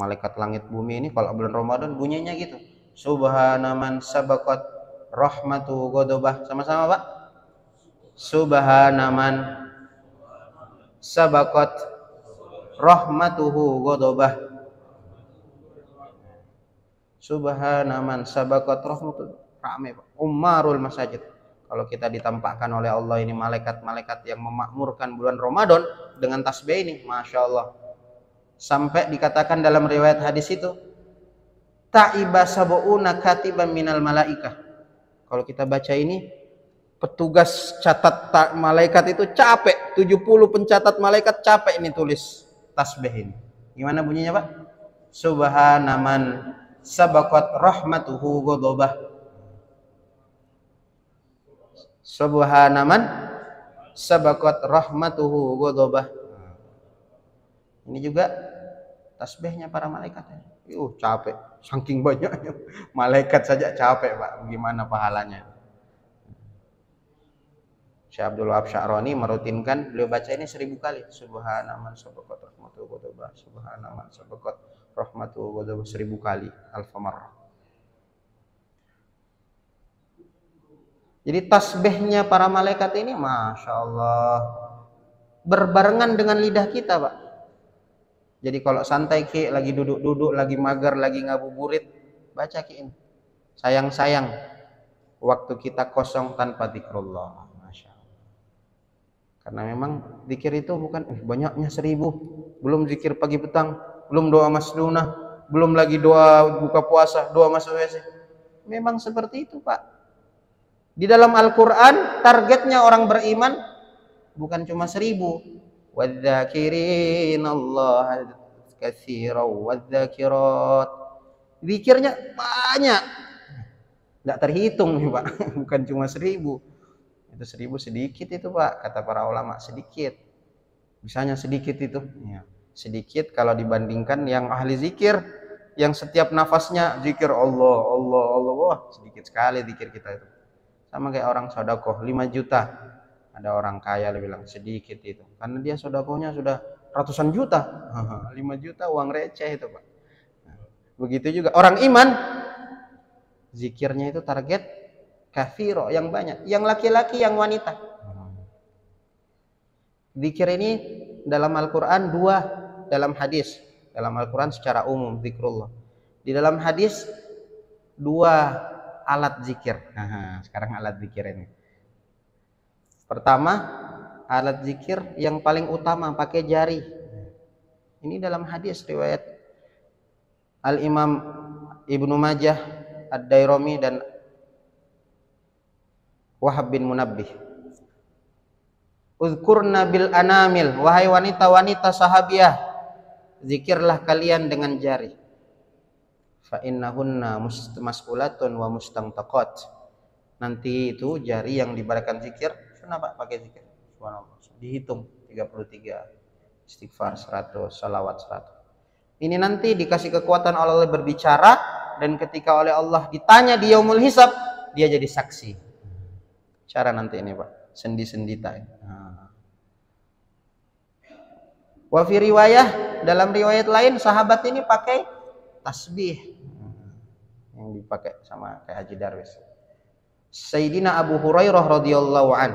Malaikat langit bumi ini kalau bulan Ramadan bunyinya gitu. Subhanaman sabaqat rahmatu ghadabah. Sama-sama, Pak. Subhanaman sabaqat rahmatuhu ghadabah. Subhanaman sabaqat rahmatuhu. Rame, Pak. Umarul masajid. Kalau kita ditampakkan oleh Allah ini malaikat-malaikat yang memakmurkan bulan Ramadan dengan tasbih ini, Masya Allah. Sampai dikatakan dalam riwayat hadis itu, ta'iba sab'una katiban minal malaikah. Kalau kita baca ini, petugas catat malaikat itu capek, 70 pencatat malaikat capek ini tulis tasbih ini. Gimana bunyinya, Pak? Subhanaman sabaqat rahmatuhu ghadabah. Subhanaman sabaqat rahmatuhu ghadabah. Ini juga tasbihnya para malaikat. Capek, saking banyaknya malaikat saja capek, Pak. Gimana pahalanya? Syekh Abdul Wahab Sya'rani merutinkan, beliau baca ini 1000 kali. Subhanaman sabaqat rahmatuhu ghadabah. Subhanaman sabaqat rahmatuhu ghadabah 1000 kali, alfamarrah. Jadi tasbihnya para malaikat ini, Masya Allah, berbarengan dengan lidah kita, Pak. Jadi kalau santai Ki, lagi duduk-duduk, lagi mager, lagi ngabuburit, baca Ki ini. Sayang-sayang waktu kita kosong tanpa zikrullah. Masya Allah. Karena memang zikir itu bukan banyaknya 1000, belum zikir pagi petang, belum doa masnunah, belum lagi doa buka puasa, doa masuk WC. Memang seperti itu, Pak. Di dalam Al-Quran targetnya orang beriman bukan cuma 1000. Wadzakirin Allah katsiran wadzakirat. Zikirnya banyak, nggak terhitung nih, Pak. Bukan cuma 1000. Itu 1000 sedikit itu, Pak, kata para ulama, sedikit. Misalnya sedikit itu, ya, sedikit kalau dibandingkan yang ahli zikir, yang setiap nafasnya zikir Allah, Allah, Allah, wah sedikit sekali zikir kita itu. Sama kayak orang sodakoh 5 juta. Ada orang kaya bilang sedikit itu, karena dia sodakohnya sudah ratusan juta. 5 juta uang receh itu, Pak. Begitu juga orang iman, zikirnya itu target kathiro, yang banyak, yang laki-laki, yang wanita. Zikir ini dalam Al-Quran 2, dalam hadis. Dalam Al-Quran secara umum zikrullah. Di dalam hadis 2 alat zikir. Sekarang alat zikir ini. Pertama, alat zikir yang paling utama pakai jari. Ini dalam hadis riwayat Al-Imam Ibnu Majah, Ad-Dairami dan Wahab bin Munabbih. Uzkurna bil anamil, wahai wanita-wanita sahabiah, zikirlah kalian dengan jari. Fa innahunna mas'ulatun wa mustantaqat. Nanti itu jari yang diberikan zikir, kenapa pakai zikir? Subhanallah. Dihitung 33, istighfar 100, salawat 100. Ini nanti dikasih kekuatan oleh Allah berbicara, dan ketika oleh Allah ditanya di yaumul hisab, dia jadi saksi. Cara nanti ini, Pak, sendi-sendita. Wa fi riwayah, dalam riwayat lain sahabat ini pakai tasbih yang dipakai sama kayak Haji Darwis. Sayyidina Abu Hurairah radhiyallahu an,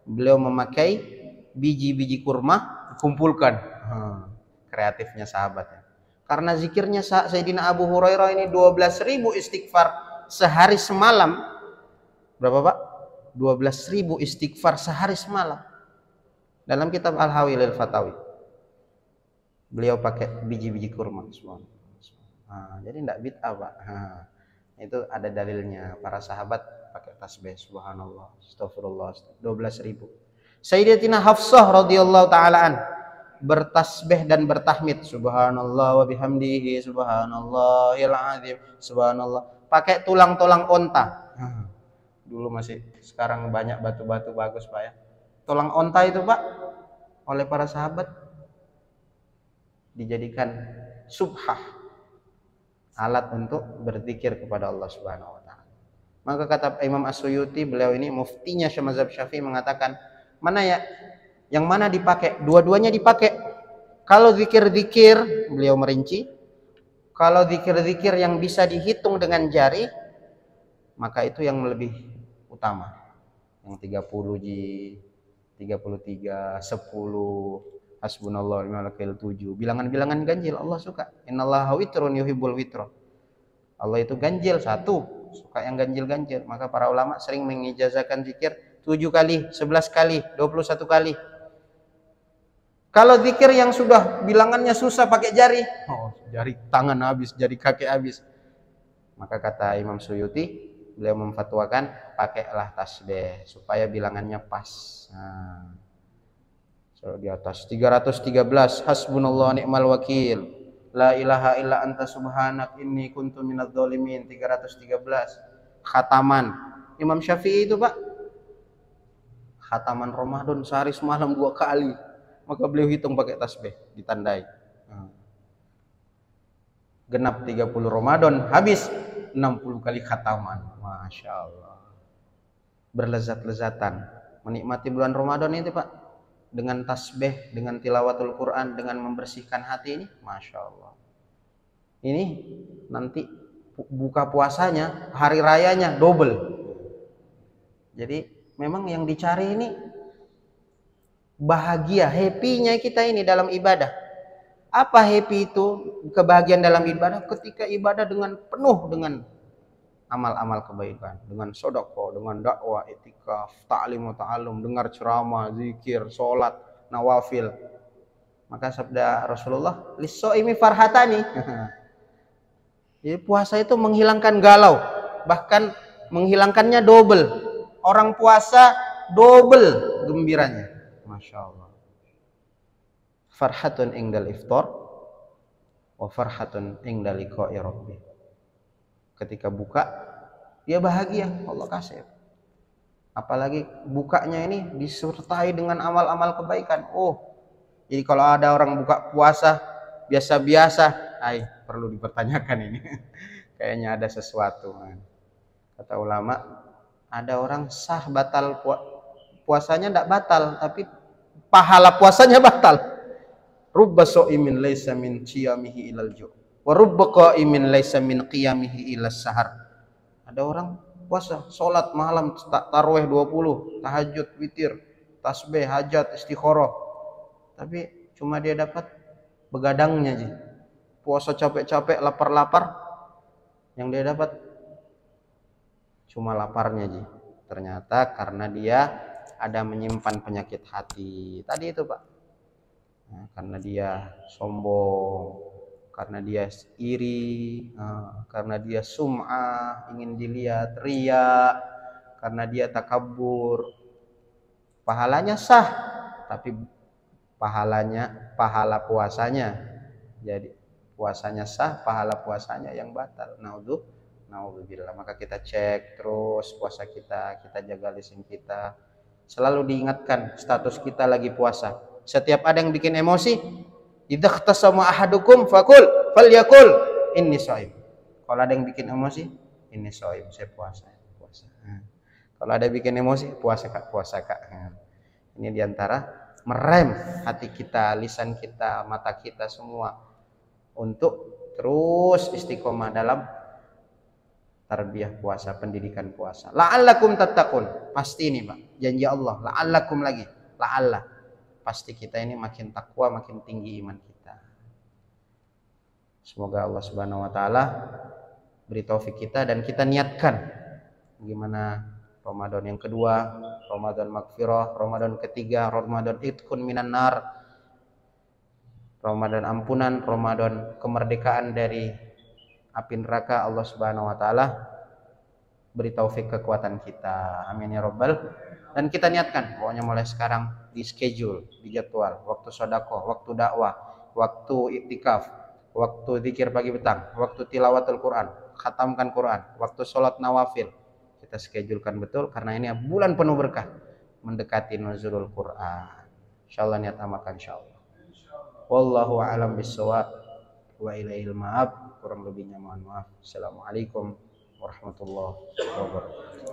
beliau memakai biji-biji kurma dikumpulkan. Kreatifnya sahabatnya. Karena zikirnya Sayyidina Abu Hurairah ini 12.000 istighfar sehari semalam. Berapa, Pak? 12.000 istighfar sehari semalam. Dalam kitab Al-Hawilil Fatawi, beliau pakai biji-biji kurma semua. Jadi tidak bid'ah, Pak. Itu ada dalilnya. Para sahabat pakai tasbih, subhanallah, astagfirullah, 12.000. Sayyidatina Hafsah radhiyallahu ta'ala an bertasbih dan bertahmid, subhanallah wa bihamdihi, subhanallahil azim, subhanallah, pakai tulang-tulang onta. Dulu masih, sekarang banyak batu-batu bagus, Pak, ya. Tulang onta itu, Pak, oleh para sahabat dijadikan subhah, alat untuk berzikir kepada Allah Subhanahu wa taala. Maka kata Imam As-Suyuti, beliau ini muftinya mazhab Syafi'i, mengatakan, mana ya yang mana dipakai? Dua-duanya dipakai. Kalau zikir-zikir, beliau merinci, Kalau zikir-zikir yang bisa dihitung dengan jari, maka itu yang lebih utama. Yang 30 ji, 33, 10, hasbunallah wa ni'mal wakil 7. Bilangan-bilangan ganjil Allah suka. Innallaha witrun yuhibbul witra. Allah itu ganjil satu, suka yang ganjil-ganjil. Maka para ulama sering mengijazahkan zikir 7 kali, 11 kali, 21 kali. Kalau zikir yang sudah bilangannya susah pakai jari, jari tangan habis, jari kaki habis. Maka kata Imam Suyuti, beliau memfatwakan pakailah tasbih supaya bilangannya pas. Nah, so, di atas 313 hasbunallah ni'mal wakil, la ilaha illa anta subhanak inni kuntu minadz dzalimin, 313. Khataman Imam Syafi'i itu, Pak, khataman Ramadan sehari semalam 2 kali. Maka beliau hitung pakai tasbih, ditandai. Genap 30 Ramadan, habis 60 kali khataman. Masya Allah. Berlezat-lezatan menikmati bulan Ramadan itu, Pak, dengan tasbih, dengan tilawatul Quran, dengan membersihkan hati ini, Masya Allah. Ini nanti buka puasanya, hari rayanya double. Jadi memang yang dicari ini bahagia, happy-nya kita ini dalam ibadah. Apa happy itu? Kebahagiaan dalam ibadah ketika ibadah dengan penuh dengan amal-amal kebaikan, dengan sedekah, dengan dakwah, itikaf, ta'lim wa ta'allum, dengar ceramah, zikir, salat, nawafil. Maka sabda Rasulullah, lis-shaimi farhatani. Jadi puasa itu menghilangkan galau, bahkan menghilangkannya double. Orang puasa double gembiranya. Masya Allah. Farhatun ingdal iftar wa farhatun ingdal liqa'i rabbih. Ketika buka dia bahagia, Allah kasih. Apalagi bukanya ini disertai dengan amal-amal kebaikan. Jadi kalau ada orang buka puasa biasa-biasa, perlu dipertanyakan ini. Kayaknya ada sesuatu. Kata ulama, ada orang sah batal puasanya tidak batal, tapi pahala puasanya batal. Rubba sha'imin laisa min qiyamihi ilal ju' wa rubba qa'imin laisa min qiyamihi ilas sahar. Ada orang puasa, salat malam, tarawih 20, tahajud, witir, tasbih, hajat, istikharah, tapi cuma dia dapat begadangnya aja. Puasa capek-capek, lapar-lapar, yang dia dapat cuma laparnya aja. Ternyata karena dia ada menyimpan penyakit hati. Tadi itu, Pak. Karena dia sombong, karena dia iri, karena dia sum'ah, ingin dilihat, riya, karena dia takabur. Pahalanya sah, tapi pahala puasanya, jadi puasanya sah, pahala puasanya yang batal. Naudzubillah. Maka kita cek terus puasa kita jaga lisan kita. Selalu diingatkan status kita lagi puasa. Setiap ada yang bikin emosi, idza ikhtasama ahadukum falyakul inni shaim. Kalau ada yang bikin emosi, inni shaim, saya puasa. Kalau ada bikin emosi, puasa Kak. Ini diantara merem hati kita, lisan kita, mata kita semua untuk terus istiqomah dalam tarbiyah puasa, pendidikan puasa. La'allakum tattaqun. Pasti ini, Pak, janji Allah. La'allakum lagi, la'alla. Pasti kita ini makin takwa, makin tinggi iman kita. Semoga Allah Subhanahu wa taala beri taufik kita dan kita niatkan gimana Ramadan yang kedua, Ramadan maghfirah, Ramadan ketiga, Ramadan itqun minan nar, Ramadan ampunan, Ramadan kemerdekaan dari api neraka. Allah Subhanahu wa taala beri taufik kekuatan kita. Amin ya rabbal. Dan kita niatkan pokoknya mulai sekarang di schedule, di jadwal, waktu sedekah, waktu dakwah, waktu iktikaf, waktu zikir pagi petang, waktu tilawatul Quran, khatamkan Quran, waktu sholat nawafil. Kita schedulekan betul karena ini bulan penuh berkah, mendekati nuzulul Quran. Insyaallah niat amalkan insyaallah. Wallahu a'lam bissawab wa ilaihil ma'ab. Kurang lebihnya mohon maaf. Assalamualaikum warahmatullahi wabarakatuh.